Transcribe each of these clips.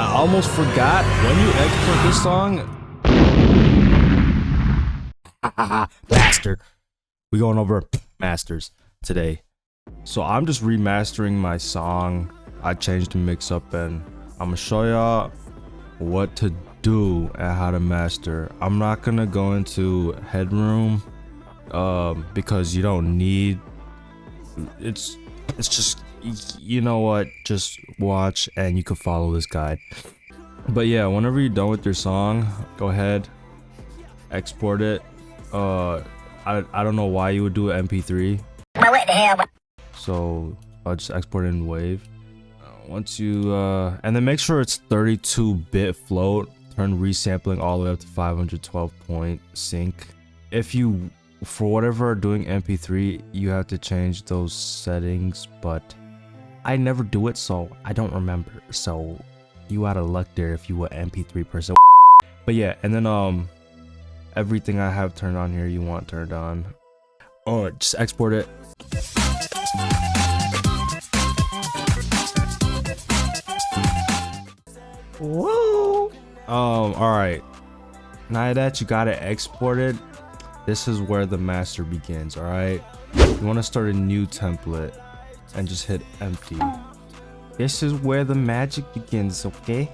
I almost forgot, when you export this song, master. We going over masters today. So I'm just remastering my song. I changed the mix up and I'm gonna show y'all what to do and how to master. I'm not gonna go into headroom because you don't need, it's just, you know what, just watch and you can follow this guide. But yeah, whenever you're done with your song, go ahead, export it. I don't know why you would do an MP3. What the hell? So I'll just export it in WAV. Once you and then make sure it's 32-bit float. Turn resampling all the way up to 512 point sync. If you, for whatever are doing MP3, you have to change those settings, but I never do it, so I don't remember. So you out of luck there if you were MP3 person. But yeah, and then everything I have turned on here you want turned on. Oh, just export it. Whoa. Alright. Now that you got it exported, this is where the master begins, alright? You want to start a new template and just hit empty. This is where the magic begins, okay?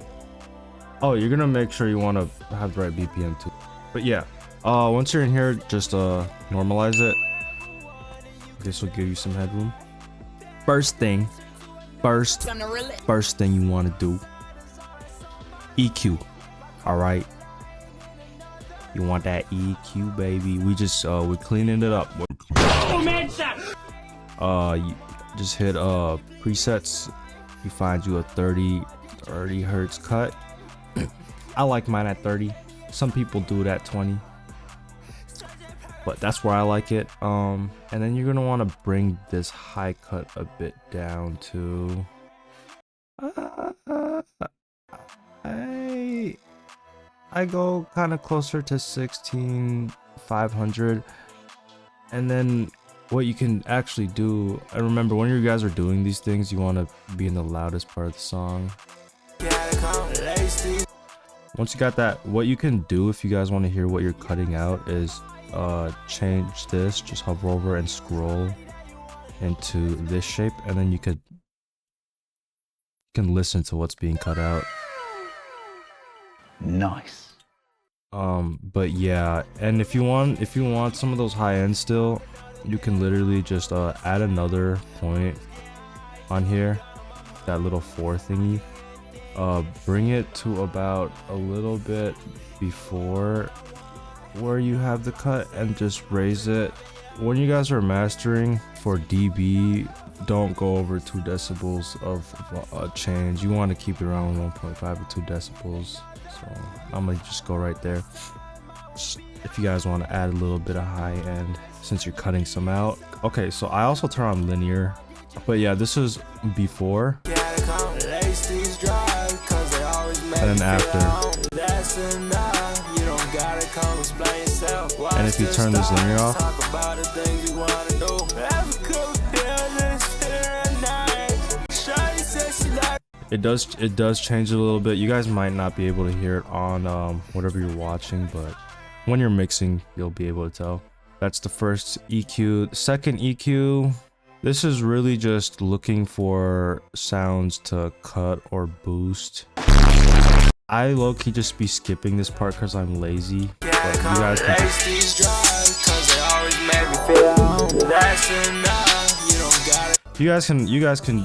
Oh, you're gonna make sure you want to have the right BPM too. But yeah, once you're in here, just normalize it. This will give you some headroom. First thing you want to do, EQ. All right, you want that EQ, baby. We just we're cleaning it up. You just hit presets. You find you a 30 hertz cut. I like mine at 30. Some people do it at 20, but that's where I like it. And then you're gonna want to bring this high cut a bit down to I go kind of closer to 16,500. And then what you can actually do, and remember when you guys are doing these things, you want to be in the loudest part of the song. Once you got that, what you can do if you guys want to hear what you're cutting out is change this, just hover over and scroll into this shape, and then you can listen to what's being cut out. Nice. But yeah, and if you want some of those high end still, you can literally just add another point on here, that little 4 thingy. Bring it to about a little bit before where you have the cut and just raise it. When you guys are mastering for dB, don't go over 2 decibels of change. You want to keep it around 1.5 or 2 decibels. So I'm gonna just go right there. Just, if you guys want to add a little bit of high end since you're cutting some out. Okay, so I also turn on linear, but yeah, this is before and then after. And if you turn this linear off, it does change it a little bit. You guys might not be able to hear it on whatever you're watching, but when you're mixing, you'll be able to tell. That's the first EQ. The second EQ, this is really just looking for sounds to cut or boost. I low-key just be skipping this part because I'm lazy, but you guys can you guys can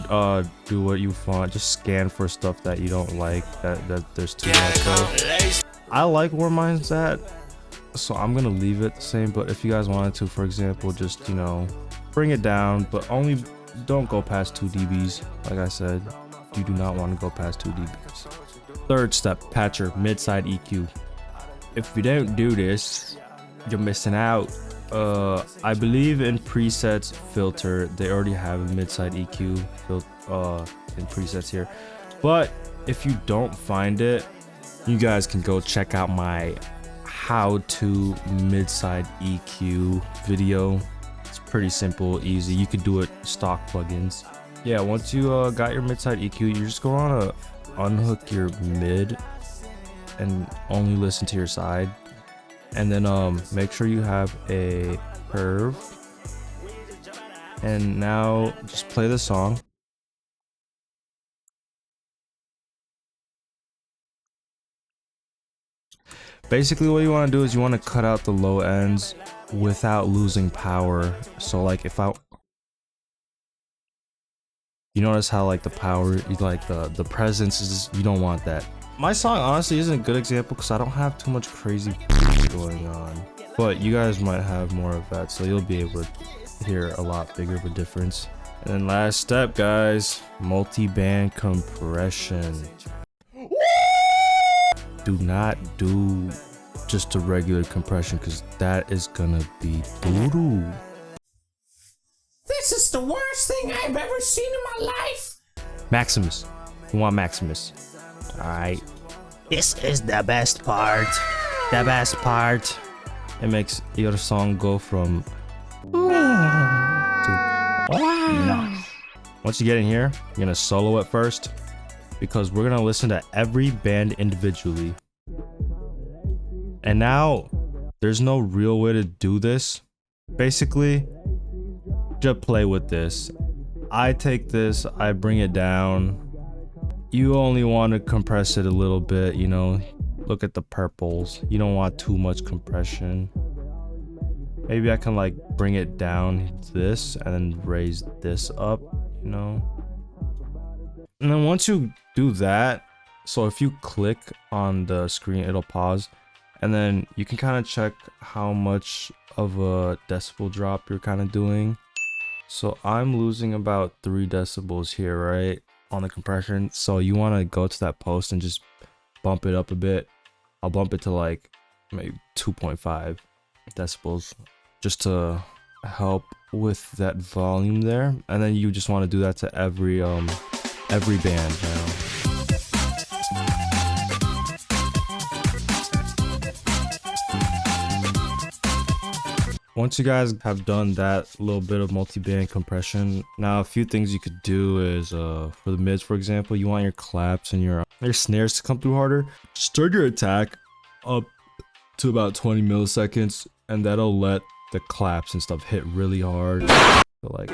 do what you want. Just scan for stuff that you don't like, that there's too much of. I like where mine's at, so I'm gonna leave it the same. But if you guys wanted to, for example, just, you know, bring it down, but only don't go past 2 dBs. Like I said, you do not want to go past 2 dBs. Third step, patcher, mid-side EQ. If you don't do this, you're missing out. I believe in presets filter, they already have a mid-side EQ in presets here. But if you don't find it, you guys can go check out my how to mid-side EQ video. It's pretty simple, easy. You could do it stock plugins. Yeah, once you got your mid-side EQ, you're just going to unhook your mid and only listen to your side. And then make sure you have a curve. And now just play the song. Basically what you want to do is you want to cut out the low ends without losing power. So like if you notice how like the power, like the presence is, you don't want that. My song honestly isn't a good example because I don't have too much crazy going on. But you guys might have more of that, so you'll be able to hear a lot bigger of a difference. And then last step, guys, multi-band compression. Do not do just a regular compression because that is gonna be doo-doo. This is the worst thing I've ever seen in my life. Maximus. You want Maximus. Alright. This is the best part. The best part. It makes your song go from to once you get in here, you're gonna solo it first because we're gonna listen to every band individually. And now there's no real way to do this. Basically, just play with this. I take this, I bring it down. You only want to compress it a little bit, you know. Look at the purples. You don't want too much compression. Maybe I can like bring it down this and then raise this up, you know. And then once you do that, so if you click on the screen, it'll pause. And then you can kind of check how much of a decibel drop you're kind of doing. So I'm losing about 3 decibels here, right, on the compression. So you want to go to that post and just bump it up a bit. I'll bump it to like maybe 2.5 decibels just to help with that volume there. And then you just want to do that to every band now. Once you guys have done that little bit of multi-band compression, now a few things you could do is for the mids, for example, you want your claps and your snares to come through harder. Start your attack up to about 20 milliseconds and that'll let the claps and stuff hit really hard. So like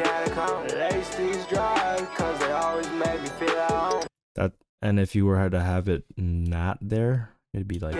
that, and if you were to have it not there, it'd be like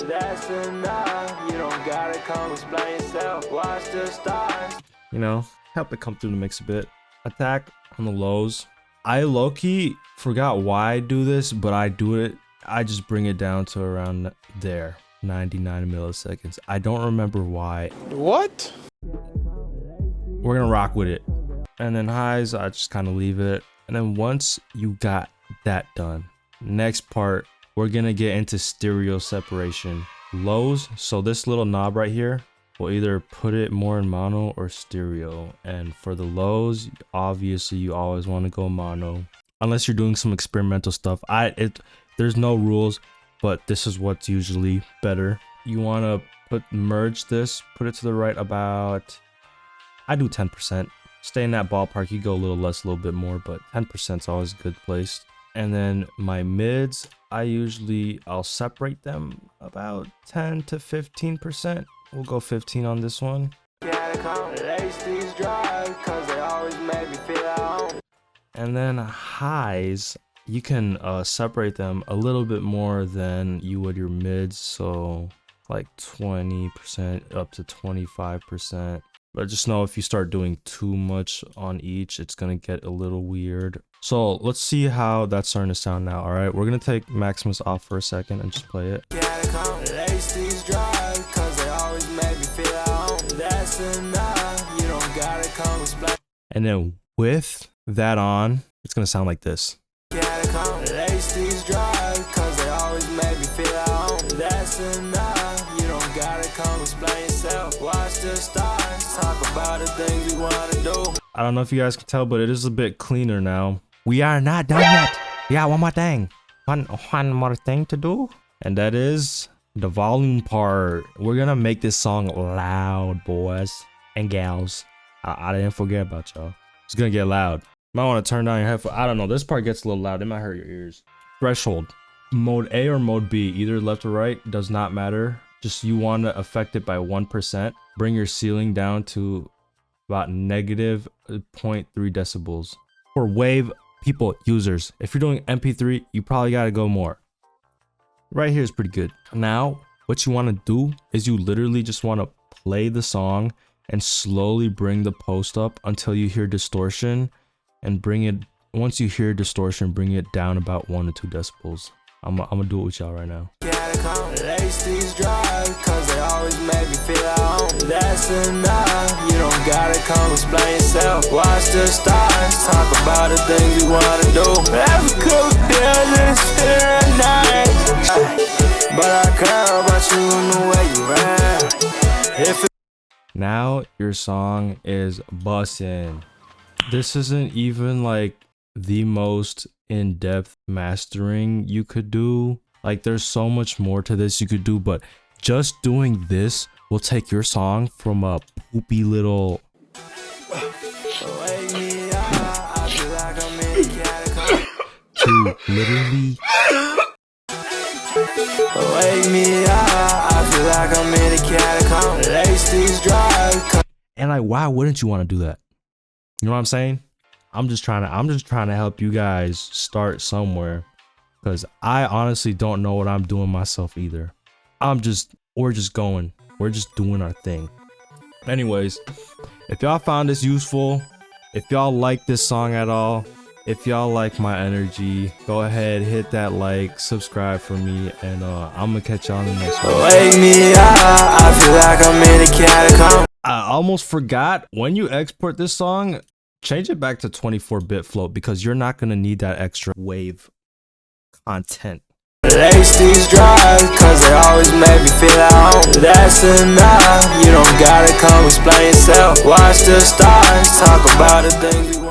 that's enough. You don't gotta come explain yourself. Watch the stars. You know, help it come through the mix a bit. Attack on the lows. I low-key forgot why I do this, but I do it. I just bring it down to around there, 99 milliseconds. I don't remember why. What? We're gonna rock with it. And then highs, I just kind of leave it. And then once you got that done, next part, we're gonna get into stereo separation. Lows, so this little knob right here will either put it more in mono or stereo. And for the lows, obviously you always want to go mono unless you're doing some experimental stuff. There's no rules, but this is what's usually better. You want to merge this, put it to the right about, I do 10%. Stay in that ballpark. You go a little less, a little bit more, but 10% is always a good place. And then my mids, I'll separate them about 10 to 15%. We'll go 15 on this one. And then highs, you can separate them a little bit more than you would your mids. So like 20% up to 25%. But just know if you start doing too much on each, it's gonna get a little weird. So let's see how that's starting to sound now. All right, we're gonna take Maximus off for a second and just play it. And then with that on, it's gonna sound like this. I don't know if you guys can tell, but it is a bit cleaner now. We are not done yet. Yeah, one more thing. One more thing to do. And that is the volume part. We're gonna make this song loud, boys and gals. I didn't forget about y'all. It's gonna get loud. Might want to turn down your headphones. I don't know. This part gets a little loud. It might hurt your ears. Threshold. Mode A or mode B, either left or right, does not matter. Just you want to affect it by 1%. Bring your ceiling down to about negative 0.3 decibels. For wave people, users, if you're doing MP3, you probably got to go more. Right here is pretty good. Now, what you want to do is you literally just want to play the song and slowly bring the post up until you hear distortion, and bring it, once you hear distortion, bring it down about 1 to 2 decibels. I'm gonna do it with y'all right now. Lace these drugs, cause they always make me feel at home. That's enough, you don't gotta come explain yourself. Watch the stars, talk about the things you wanna do. Every cool deal is here at night, but I care about you and the way you rap. Now your song is bussin'. This isn't even like the most in-depth mastering you could do. Like, there's so much more to this you could do, but just doing this will take your song from a poopy little to literally wake me up. I feel like I'm in a catacomb. Lace these drugs. And like, why wouldn't you want to do that? You know what I'm saying? I'm just trying to help you guys start somewhere, because I honestly don't know what I'm doing myself either. We're just doing our thing. Anyways, if y'all found this useful, if y'all like this song at all, if y'all like my energy, go ahead, hit that like, subscribe for me, and I'm gonna catch y'all in the next one. Wake me up, I feel like I'm in a catacomb. I almost forgot, when you export this song, change it back to 24-bit float, because you're not gonna need that extra wave content. Lace these drugs, cause they always make me feel at home. That's enough, you don't gotta come explain yourself. Watch the stars, talk about the things we